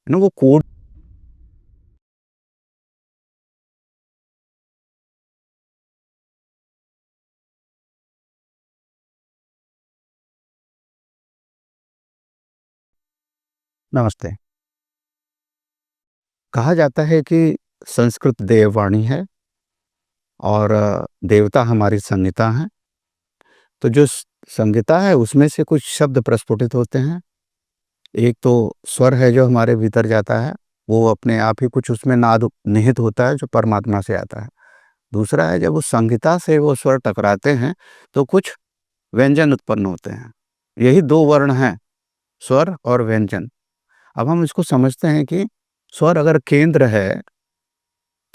वो कोड। नमस्ते। कहा जाता है कि संस्कृत देववाणी है और देवता हमारी संहिता है। तो जो संहिता है उसमें से कुछ शब्द प्रस्फुटित होते हैं। एक तो स्वर है जो हमारे भीतर जाता है, वो अपने आप ही कुछ उसमें नाद निहित होता है जो परमात्मा से आता है। दूसरा है जब उस संहिता से वो स्वर टकराते हैं तो कुछ व्यंजन उत्पन्न होते हैं। यही दो वर्ण हैं, स्वर और व्यंजन। अब हम इसको समझते हैं कि स्वर अगर केंद्र है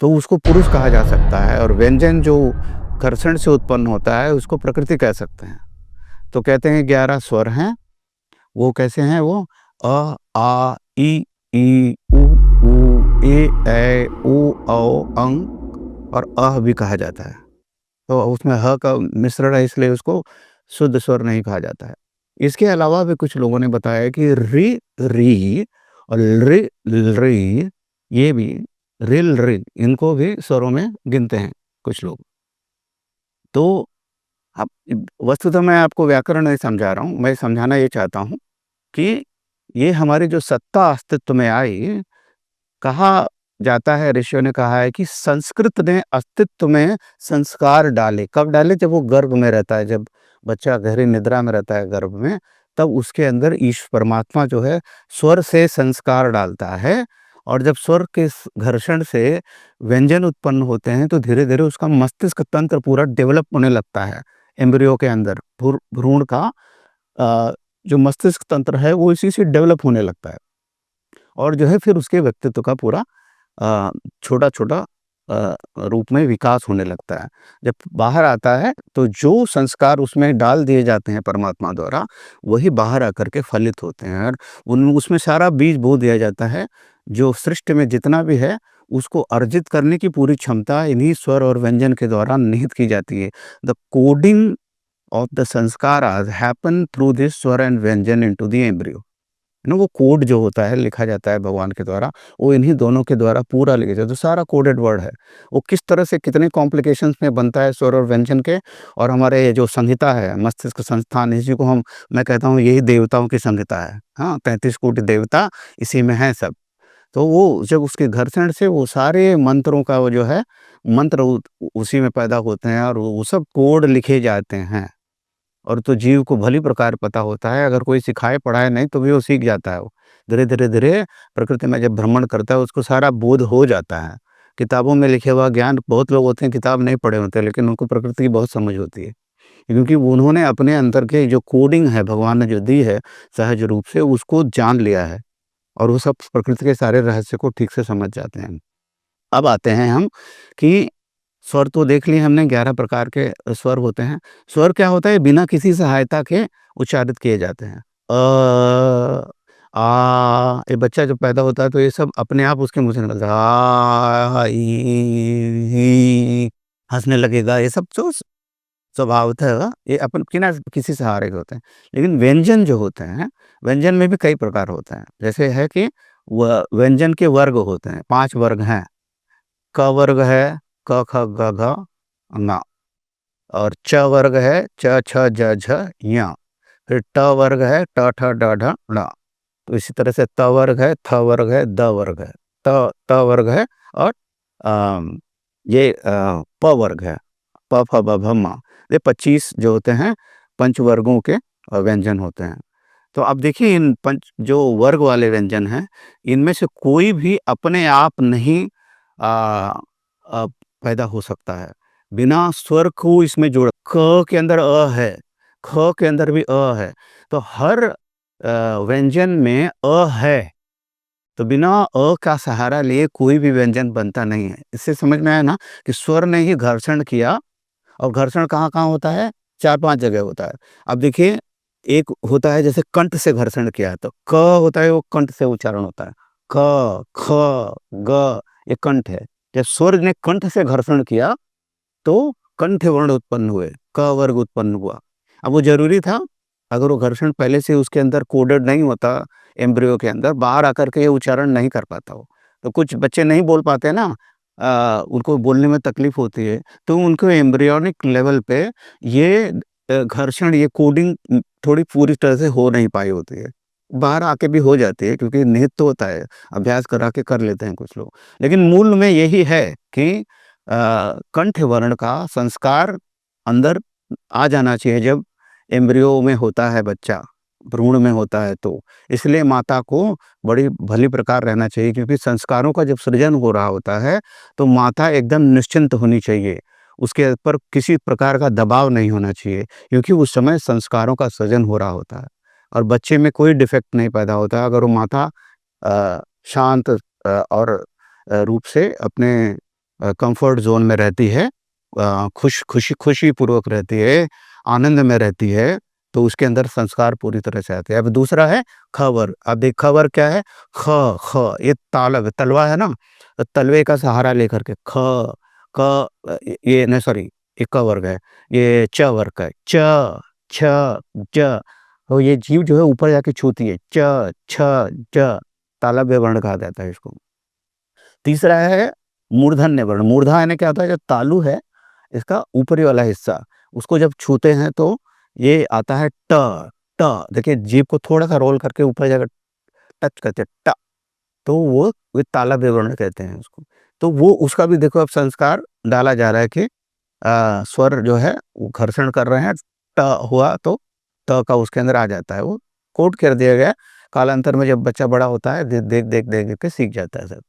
तो उसको पुरुष कहा जा सकता है, और व्यंजन जो घर्षण से उत्पन्न होता है उसको प्रकृति कह सकते हैं। तो कहते हैं 11 स्वर हैं। वो कैसे हैं? वो अ, आ, ई, उ, ए, ऐ, ओ, औ, अं और अह भी कहा जाता है। तो उसमें ह का मिश्रण है, इसलिए उसको शुद्ध स्वर नहीं कहा जाता है। इसके अलावा भी कुछ लोगों ने बताया कि रि, री और रि, री, ये भी रिल, रि, इनको भी स्वरों में गिनते हैं कुछ लोग। तो अब वस्तुतः मैं आपको व्याकरण नहीं समझा रहा हूँ, मैं समझाना ये चाहता हूँ कि ये हमारी जो सत्ता अस्तित्व में आई, कहा जाता है, ऋषियों ने कहा है कि संस्कृत ने अस्तित्व में संस्कार डाले। कब डाले? जब वो गर्भ में रहता है, जब बच्चा गहरी निद्रा में रहता है गर्भ में, तब उसके अंदर परमात्मा जो है स्वर से संस्कार डालता है। और जब स्वर के घर्षण से व्यंजन उत्पन्न होते हैं तो धीरे धीरे उसका मस्तिष्क तंत्र पूरा डेवलप होने लगता है। एम्ब्रियो के अंदर भ्रूण का अ, जो मस्तिष्क तंत्र है वो इसी से डेवलप होने लगता है, और जो है फिर उसके व्यक्तित्व का पूरा छोटा-छोटा रूप में विकास होने लगता है। जब बाहर आता है तो जो संस्कार उसमें डाल दिए जाते हैं परमात्मा द्वारा, वही बाहर आकर के फलित होते हैं, और उसमें सारा बीज बो दिया जाता है। जो सृष्टि में जितना भी है, उसको अर्जित करने की पूरी क्षमता इन्हीं स्वर और व्यंजन के द्वारा निहित की जाती है। The coding of the samskaras happen through this swar and vyanjan into the embryo. वो कोड जो होता है, लिखा जाता है भगवान के द्वारा, वो इन्हीं दोनों के द्वारा पूरा लिखा जाता है। तो सारा कोडेड वर्ड है। वो किस तरह से कितने कॉम्प्लिकेशंस में बनता है स्वर और व्यंजन के, और हमारे ये जो संहिता है, मस्तिष्क संस्थान, इसी को मैं कहता हूँ यही देवताओं की संहिता है। हाँ, 33 कोटि देवता इसी में हैं सब। तो वो जब उसके घर्षण से वो सारे मंत्रों का वो जो है मंत्र उसी में पैदा होते हैं, और वो सब कोड लिखे जाते हैं। और तो जीव को भली प्रकार पता होता है, अगर कोई सिखाए पढ़ाए नहीं तो भी वो सीख जाता है वो। धीरे-धीरे प्रकृति में जब भ्रमण करता है उसको सारा बोध हो जाता है। किताबों में लिखे हुआ ज्ञान, बहुत लोग होते हैं किताब नहीं पढ़े होते हैं, लेकिन उनको प्रकृति की बहुत समझ होती है। क्योंकि उन्होंने अपने अंदर के जो कोडिंग है भगवान ने जो दी है सहज रूप से, उसको जान लिया है, और वो सब प्रकृति के सारे रहस्य को ठीक से समझ जाते हैं। अब आते हैं हम कि स्वर तो देख लिए हमने, 11 प्रकार के स्वर होते हैं। स्वर क्या होता है? बिना किसी सहायता के उच्चारित किए जाते हैं। ये बच्चा जब पैदा होता है तो ये सब अपने आप उसके मुँह से निकलता है। ई, हँसने लगेगा, ये सब जो स्वभावतः ये अपन बिना किसी सहारे के होते हैं। लेकिन व्यंजन जो होते हैं, व्यंजन में भी कई प्रकार होते हैं। जैसे है कि व्यंजन के वर्ग होते हैं, 5 वर्ग हैं। क वर्ग है, क, ख, ग, घ, ङ। और च वर्ग है, च, छ, ज, झ, ञ। फिर ट वर्ग है, ट, ठ, ड, ढ, ण। तो इसी तरह से त वर्ग है, थ वर्ग है, द वर्ग है। त वर्ग है, और अम, ये प वर्ग है। प, फ, ब, भ, म। ये 25 जो होते हैं पंचवर्गों के व्यंजन होते हैं। तो अब देखिए इन पंच जो वर्ग वाले व्यंजन हैं, इनमें से कोई भी अपने आप नहीं अ पैदा हो सकता है। बिना स्वर को इसमें जोड़, क के अंदर अ है, ख के अंदर भी अ है, तो हर व्यंजन में अ है। तो बिना अ का सहारा लिए कोई भी व्यंजन बनता नहीं है। इससे समझ में आया ना कि स्वर ने ही घर्षण किया, और घर्षण कहाँ-कहाँ होता है? 4-5 जगह होता है। अब देखिए, एक होता है जैसे कंठ से घर्षण किया, तो क होता है वो कंठ से उच्चारण होता है। क, ख, ग, ये कंठ है। जब स्वर ने कंठ से घर्षण किया तो कंठ वर्ण उत्पन्न हुए, क वर्ग उत्पन्न हुआ। अब वो ज़रूरी था? अगर वो घर्षण पहले से उसके अंदर कोडेड नहीं होता, एम्ब्रियो के अंदर बाहर आकर के ये उच्चारण नहीं कर पाता वो। तो कुछ बच्चे नहीं बोल पाते ना, उनको बोलने में तकलीफ होती है, तो उनको एम्ब्रियोनिक लेवल पे ये घर्षण, ये कोडिंग थोड़ी पूरी तरह से हो नहीं पाई होती है। बाहर आके भी हो जाती है क्योंकि निहित तो होता है, अभ्यास करा के कर लेते हैं कुछ लोग। लेकिन मूल में यही है कि कंठ वर्ण का संस्कार अंदर आ जाना चाहिए जब एम्ब्रियो में होता है बच्चा, भ्रूण में होता है तो। इसलिए माता को बड़ी भली प्रकार रहना चाहिए, क्योंकि संस्कारों का जब सृजन हो रहा होता है, तो माता एकदम निश्चिंत होनी चाहिए। उसके ऊपर किसी प्रकार का दबाव नहीं होना चाहिए, क्योंकि उस समय संस्कारों का सृजन हो रहा होता है और बच्चे में कोई डिफेक्ट नहीं पैदा होता अगर वो माता शांत और रूप से अपने कंफर्ट ज़ोन में रहती है, खुशीपूर्वक रहती है, आनंद में रहती है, तो उसके अंदर संस्कार पूरी तरह से आते हैं। अब दूसरा है ख वर्ग। अब देख ख वर्ग क्या है? ख, ख ये तालव्य तलवा है ना, तो तलवे का सहारा लेकर के ख, क ये नहीं, सॉरी, ये क वर्ग है, ये च वर्ग का है। च, छ, ज, तो ये जीभ जो है ऊपर जाके छूती है। च, छ, ज, तालव्य वर्ण कहा जाता है इसको। तीसरा है मूर्धन्य वर्ण। मूर्धा यानी क्या होता है? जो तालु है, इसका ऊपरी वाला हिस्सा, उसको जब छूते हैं तो ये आता है ट, ट। देखिए जीभ को थोड़ा-सा रोल करके ऊपर जाकर टच करते हैं, ट, तो वो तालव्य वर्ण कहते हैं उसको। तो वो उसका भी देखो अब संस्कार डाला जा रहा है कि स्वर जो है वो घर्षण कर रहे हैं, ट हुआ तो त का उसके अंदर आ जाता है, वो कोड कर दिया गया है। कालांतर में जब बच्चा बड़ा होता है, देख के सीख जाता है सब।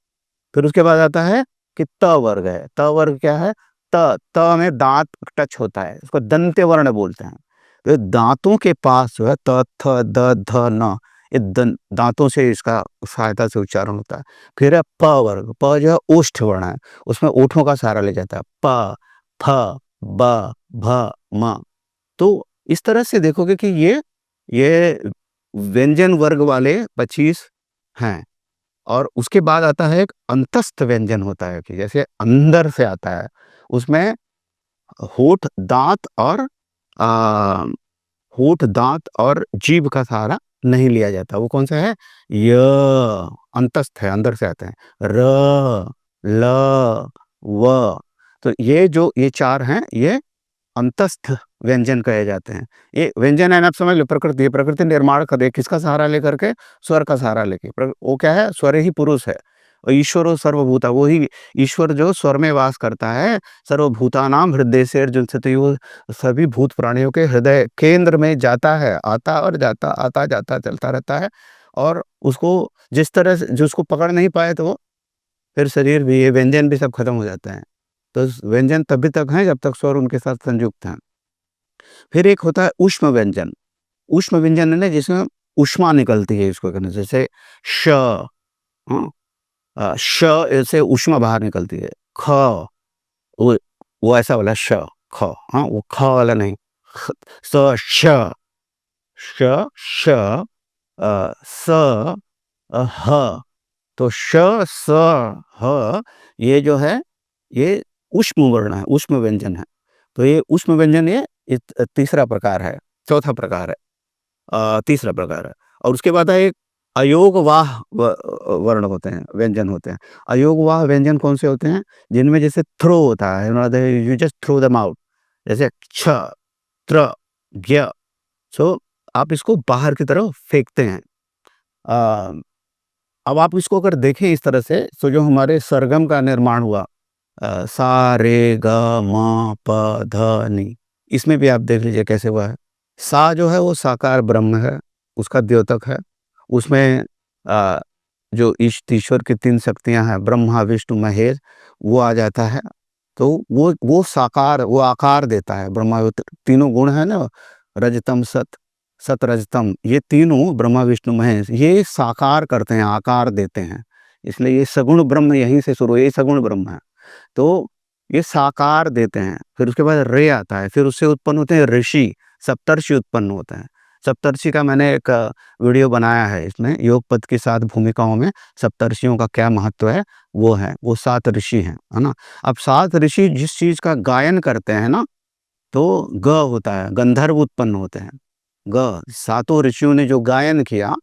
फिर उसके बाद आता है कि त वर्ग है। त वर्ग क्या है? त में दाँत टच होता है, इसको दंत्य वर्ण बोलते हैं। तो दाँतों के पास जो है त, थ, द, ध, न, ये दाँतों से इसका सहायता से उच्चारण होता है। फिर है प वर्ग। प जो है ओष्ठ वर्ण है, उसमें ओठों का सहारा ले जाता है। प, फ, ब, भ, म। तो इस तरह से देखोगे कि ये व्यंजन वर्ग वाले 25 हैं। और उसके बाद आता है एक अंतस्थ व्यंजन होता है कि जैसे अंदर से आता है, उसमें होठ, दाँत और आ, होठ, दाँत और जीभ का सहारा नहीं लिया जाता। वो कौन सा है? य, अंतस्थ है, अंदर से आते हैं। र, ल, व। तो ये 4 हैं, ये अंतस्थ व्यंजन कहे जाते हैं। ये व्यंजन है ना, आप समझ लो, प्रकृति, प्रकृति निर्माण कर किसका सहारा लेकर के? स्वर का सहारा लेके। वो क्या है? स्वर ही पुरुष है और ईश्वरो सर्वभूता, वो ही ईश्वर जो स्वर में वास करता है। सर्वभूतानाम हृदयसेर्जुन स्थिति, वो सभी भूत प्राणियों के हृदय केंद्र में जाता है, आता और जाता, आता जाता चलता रहता है। और उसको जिस तरह से जो उसको पकड़ नहीं पाए, तो वो फिर शरीर भी, ये व्यंजन भी सब खत्म हो जाते हैं। तो व्यंजन तभी तक हैं जब तक स्वर उनके साथ संयुक्त हैं। फिर एक होता है ऊष्म व्यंजन। ऊष्म व्यंजन है ना, जिसमें ऊष्मा निकलती है, इसको कहने जैसे श, हाँ, श ऐसे ऊष्मा बाहर निकलती है। ख, वो वो ऐसा वाला श, ख, हाँ, वो ख वाला नहीं। ख, स, श, श, स, ह। तो श, स, ह, ये जो है, ये ऊष्म वर्ण है, ऊष्म व्यंजन है। तो ये ऊष्म व्यंजन, ये तीसरा प्रकार है, चौथा प्रकार है, तीसरा प्रकार है। और उसके बाद है एक अयोगवाह वर्ण होते हैं, व्यंजन होते हैं। अयोगवाह व्यंजन कौन से होते हैं? जिनमें जैसे थ्रो होता है, you just throw them out, जैसे छ, त्र, ज्ञ। सो आप इसको बाहर की तरफ फेंकते हैं। अब आप इसको अगर देखें इस तरह से, तो जो हमारे सरगम का निर्माण हुआ, सा, रे, ग, म, प, ध, नि, इसमें भी आप देख लीजिए कैसे हुआ है। सा जो है वो साकार ब्रह्म है, उसका द्योतक है। उसमें अ, जो इष्ट ईश्वर की 3 शक्तियाँ हैं, ब्रह्मा, विष्णु, महेश, वो आ जाता है। तो वो साकार, वो आकार देता है। ब्रह्मा, वो तीनों गुण है ना, रजतम सत, सत रजतम, ये तीनों ब्रह्मा, विष्णु, महेश, ये साकार करते हैं, आकार देते हैं। इसलिए ये सगुण ब्रह्म यहीं से शुरू, ये सगुण ब्रह्म है। तो ये साकार देते हैं। फिर उसके बाद रे आता है, फिर उससे उत्पन्न होते हैं ऋषि, सप्तर्षि उत्पन्न होते हैं। सप्तर्षि का मैंने एक वीडियो बनाया है, इसमें योग पद की 7 भूमिकाओं में सप्तर्षियों का क्या महत्व है, वो 7 ऋषि हैं, है ना? अब 7 ऋषि जिस चीज़ का गायन करते हैं ना, तो ग होता है, गंधर्व उत्पन्न होते हैं। सातों ऋषियों ने जो गायन किया,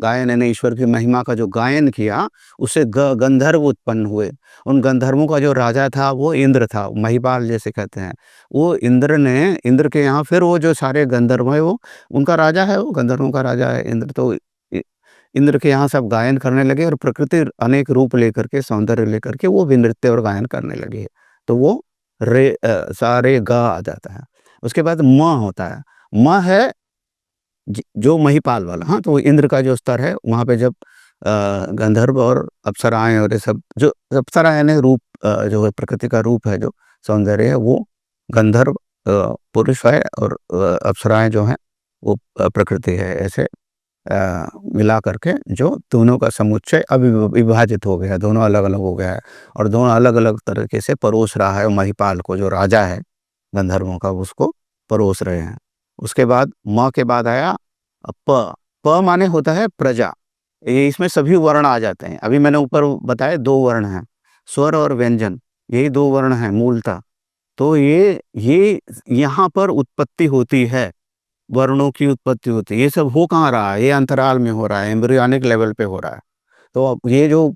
गायन यानी ईश्वर की महिमा का जो गायन किया, उससे गंधर्व उत्पन्न हुए। उन गंधर्वों का जो राजा था वो इंद्र था, महिपाल जिसे कहते हैं। वो इंद्र के यहाँ फिर वो जो सारे गंधर्व हैं वो उनका राजा है, वो गंधर्वों का राजा है इंद्र। तो इंद्र के यहाँ सब गायन करने लगे और प्रकृति अनेक रूप लेकर के, सौंदर्य लेकर के वो भी नृत्य और गायन करने लगी। तो वो सा रे गा आ जाता है। उसके बाद म होता है। म है जो महिपाल वाला, हाँ, तो वो इंद्र का जो स्तर है वहाँ पे जब गंधर्व और अप्सराएँ और ये सब जो अप्सरा यानी रूप, जो है प्रकृति का रूप है, जो सौंदर्य है वो गंधर्व पुरुष है और अप्सराएँ जो हैं वो प्रकृति है। ऐसे मिला करके जो दोनों का समुच्चय अभी विभाजित हो गया, दोनों अलग-अलग हो गया है और दोनों अलग-अलग तरीके से परोस रहा है महिपाल को, जो राजा है गंधर्वों का, उसको परोस रहे हैं। उसके बाद म के बाद आया प। प माने होता है प्रजा। ये इसमें सभी वर्ण आ जाते हैं। अभी मैंने ऊपर बताया 2 वर्ण हैं, स्वर और व्यंजन, यही 2 वर्ण हैं मूलतः। तो ये यहाँ पर उत्पत्ति होती है, वर्णों की उत्पत्ति होती है। ये सब हो कहाँ रहा है? ये अंतराल में हो रहा है, एम्ब्रियोनिक लेवल पे हो रहा है। तो अब ये जो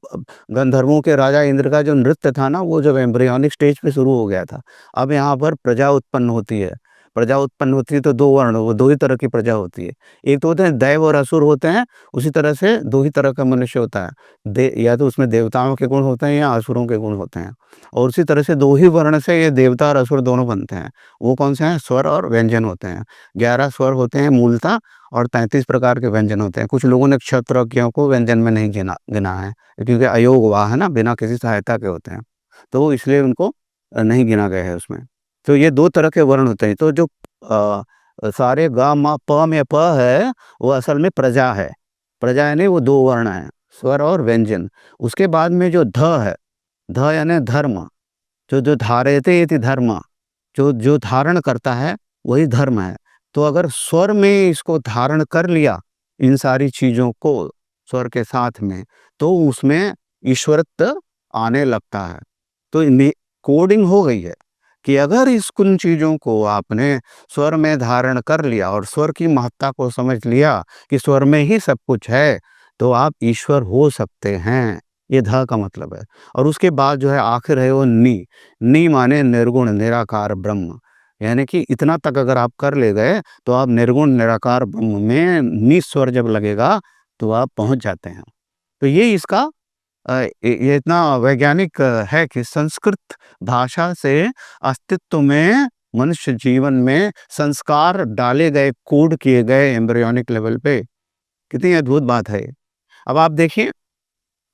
गंधर्वों के राजा इंद्र का जो नृत्य था ना, वो जब एम्ब्रियोनिक स्टेज पे शुरू हो गया था। अब यहाँ पर प्रजा उत्पन्न होती है। प्रजा उत्पन्न होती है तो 2 वर्ण, वो 2 ही तरह की प्रजा होती है। एक तो होते हैं दैव और असुर होते हैं, उसी तरह से 2 ही तरह का मनुष्य होता है। दे या तो उसमें देवताओं के गुण होते हैं या असुरों के गुण होते हैं। और उसी तरह से 2 ही वर्ण से ये देवता और असुर दोनों बनते हैं। वो कौन से हैं? स्वर और व्यंजन होते हैं। 11 स्वर होते हैं मूलतः और 33 प्रकार के व्यंजन होते हैं। कुछ लोगों ने क्षत्रज्ञों को व्यंजन में नहीं गिना गिना है, क्योंकि अयोग वाह है ना, बिना किसी सहायता के होते हैं, तो इसलिए उनको नहीं गिना गया है उसमें। तो ये 2 तरह के वर्ण होते हैं। तो जो सारे ग म प में प है, वो असल में प्रजा है। प्रजा यानी वो 2 वर्ण हैं, स्वर और व्यंजन। उसके बाद में जो ध है, ध यानी धर्म, जो धारयते इति धर्म, जो जो धारण करता है वही धर्म है। तो अगर स्वर में इसको धारण कर लिया, इन सारी चीज़ों को स्वर के साथ में, तो उसमें ईश्वरत्व आने लगता है। तो कोडिंग हो गई है कि अगर इस कुन चीज़ों को आपने स्वर में धारण कर लिया और स्वर की महत्ता को समझ लिया कि स्वर में ही सब कुछ है, तो आप ईश्वर हो सकते हैं। ये ध का मतलब है। और उसके बाद जो है आखिर है वो नि। नि माने निर्गुण निराकार ब्रह्म। यानी कि इतना तक अगर आप कर ले गए, तो आप निर्गुण निराकार ब्रह्म में नि स्वर जब लगेगा, तो आप पहुँच जाते हैं। तो ये इसका ये इतना वैज्ञानिक है कि संस्कृत भाषा से अस्तित्व में, मनुष्य जीवन में संस्कार डाले गए, कोड किए गए एम्ब्रियोनिक लेवल पे। कितनी अद्भुत बात है ये। अब आप देखिए,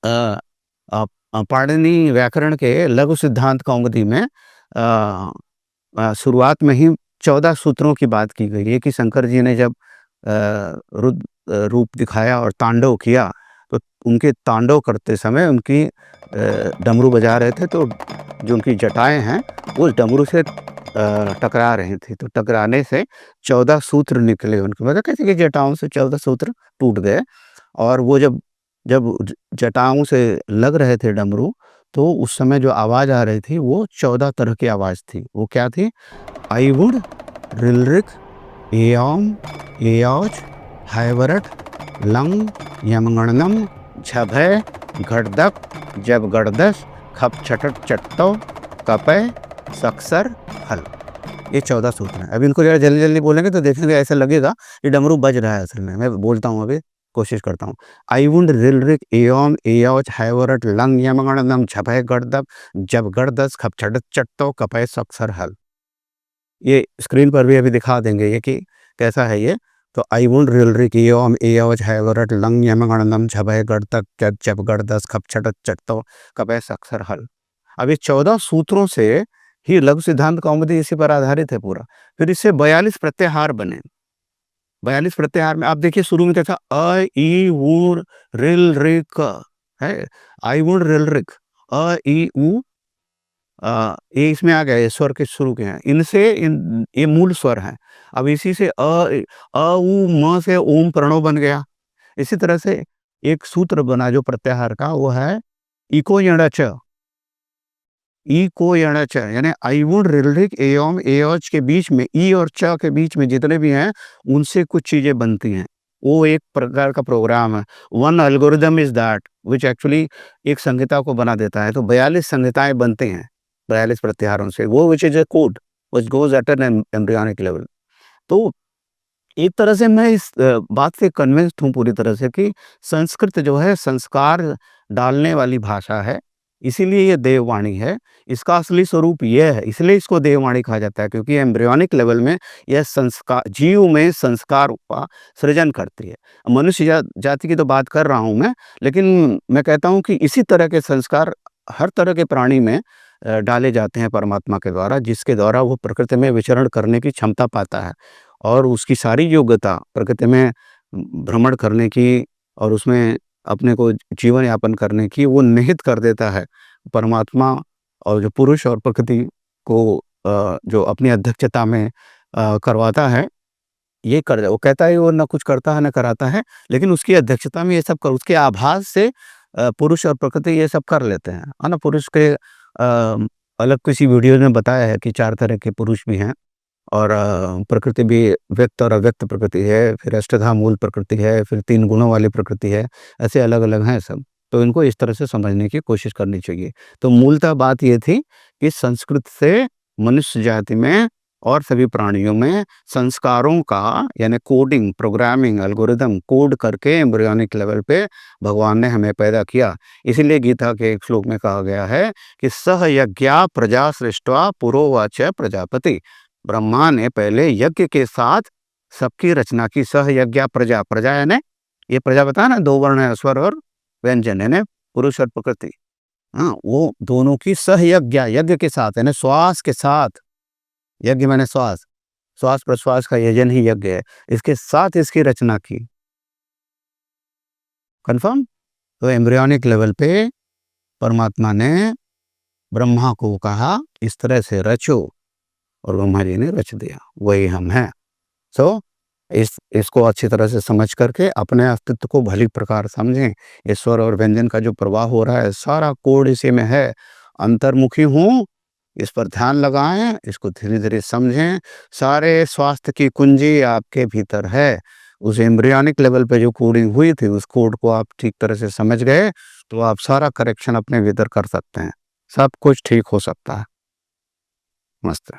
अ पाणिनि व्याकरण के लघु सिद्धांत कौमुदी में शुरुआत में ही 14 सूत्रों की बात की गई है कि शंकर जी ने जब रूप दिखाया और तांडव किया, तो उनके तांडव करते समय उनकी डमरू बजा रहे थे, तो जो उनकी जटाएँ हैं, वो डमरू से टकरा रही थी। तो टकराने से 14 सूत्र निकले उनके, मतलब कैसे कि जटाओं से 14 सूत्र टूट गए। और वो जब जब जटाओं से लग रहे थे डमरू, तो उस समय जो आवाज़ आ रही थी वो 14 तरह की आवाज़ थी। वो क्या थी? आइवुड, रिलरिक, एयम, एयौज, हैवरट, लंग, यमगणनम, झभय, गड़दक, जबगड़दस, खपछटट चट्टो, कपय, सक्सर, हल। ये 14 सूत्र हैं। अब इनको ज़रा जल्दी-जल्दी बोलेंगे तो देखेंगे ऐसा लगेगा कि डमरू बज रहा है असल में। मैं बोलता हूँ अभी, कोशिश करता हूँ। आइवुंड, रिलरिक, एयम, एयौज, हैवरट, लंग, यमगणनम, झभय, गड़दक, जबगड़दस, खपछटट चट्टो, कपय, सक्सर, हल। ये स्क्रीन पर भी अभी दिखा देंगे ये कि कैसा है ये। तो आइवुंड, रिलरिक, एयम, एयौज, हैवरट, लंग, यमगणनम, झभय, गड़दक, जबगड़दस, खपछटट चट्टो, कपय, सक्सर, हल। अब ये 14 सूत्रों से ही लघु सिद्धांत कौमुदी इसी पर आधारित है पूरा। फिर इससे 42 प्रत्याहार बने। 42 प्रत्याहार में आप देखिए, शुरू में क्या था? अ, ई, उ, रिल, रि, क है। आई, उ, रिल, रिक, अ, ई, उ, ये इसमें आ गया, ये स्वर के शुरू के हैं। इनसे ये मूल स्वर हैं। अब इसी से उ, म से ओम प्रणव बन गया। इसी तरह से एक सूत्र बना जो प्रत्याहार का, वो है इको यण च। ई को यण च, यानी आई वुड रियली एयम एयच के बीच में ई और च के बीच में जितने भी हैं उनसे कुछ चीजें बनती हैं। वो एक प्रकार का प्रोग्राम है। One algorithm is that which actually एक संहिता को बना देता है। तो 42 संहिताएं बनते हैं 42 प्रत्याहारों से, वो which is a code which goes at an embryonic level. तो एक तरह से मैं इस बात से कन्विंस्ड हूँ पूरी तरह से कि संस्कृत जो है संस्कार डालने वाली भाषा है, इसीलिए ये देववाणी है। इसका असली स्वरूप ये है, इसलिए इसको देववाणी कहा जाता है क्योंकि एम्ब्रियोनिक लेवल में यह संस्कार जीव में संस्कार का सृजन करती है। मनुष्य जाति की तो बात कर रहा हूँ मैं, लेकिन मैं कहता हूँ कि इसी तरह के संस्कार हर तरह के प्राणी में डाले जाते हैं परमात्मा के द्वारा, जिसके द्वारा वो प्रकृति में विचरण करने की क्षमता पाता है और उसकी सारी योग्यता प्रकृति में भ्रमण करने की और उसमें अपने को जीवन यापन करने की वो निहित कर देता है। परमात्मा और जो पुरुष और प्रकृति को जो अपनी अध्यक्षता में करवाता है, ये कर वो कहता है वो ना कुछ करता है ना कराता है, लेकिन उसकी अध्यक्षता में ये सब कर उसके आभास से पुरुष और प्रकृति ये सब कर लेते हैं, है ना? पुरुष के अलग किसी वीडियो में बताया है कि 4 तरह के पुरुष भी हैं और प्रकृति भी व्यक्त और अव्यक्त प्रकृति है, फिर अष्टधा मूल प्रकृति है, फिर 3 गुणों वाली प्रकृति है, ऐसे अलग-अलग हैं सब। तो इनको इस तरह से समझने की कोशिश करनी चाहिए। तो मूलतः बात ये थी कि संस्कृत से मनुष्य जाति में और सभी प्राणियों में संस्कारों का यानी कोडिंग, प्रोग्रामिंग, एल्गोरिदम कोड करके एम्ब्रियोनिक लेवल पे भगवान ने हमें पैदा किया। इसीलिए गीता के एक श्लोक में कहा गया है कि सह यज्ञा प्रजा सृष्ट्वा पुरोवाच प्रजापति। ब्रह्मा ने पहले यज्ञ के साथ सबकी रचना की। सह यज्ञा प्रजा, प्रजा यानी ये प्रजा बताया ना 2 वर्ण है, स्वर और व्यंजन यानी पुरुष और प्रकृति। हाँ, वो दोनों की सहयज्ञ, यज्ञ के साथ यानी श्वास के साथ, यज्ञ माने श्वास, श्वास प्रश्वास का यजन ही यज्ञ है, इसके साथ इसकी रचना की। कंफर्म? तो एम्ब्रियोनिक लेवल पे परमात्मा ने ब्रह्मा को कहा इस तरह से रचो और ब्रह्मा जी ने रच दिया, वही हम हैं। सो इसको अच्छी तरह से समझ करके अपने अस्तित्व को भली प्रकार समझें। ईश्वर और व्यंजन का जो प्रवाह हो रहा है सारा कोड इसी में है। अंतर्मुखी हूँ, इस पर ध्यान लगाएं, इसको धीरे-धीरे समझें। सारे स्वास्थ्य की कुंजी आपके भीतर है। उस एम्ब्रियोनिक लेवल पे जो कोडिंग हुई थी उस कोड को आप ठीक तरह से समझ गए तो आप सारा करेक्शन अपने भीतर कर सकते हैं। सब कुछ ठीक हो सकता है। मस्त।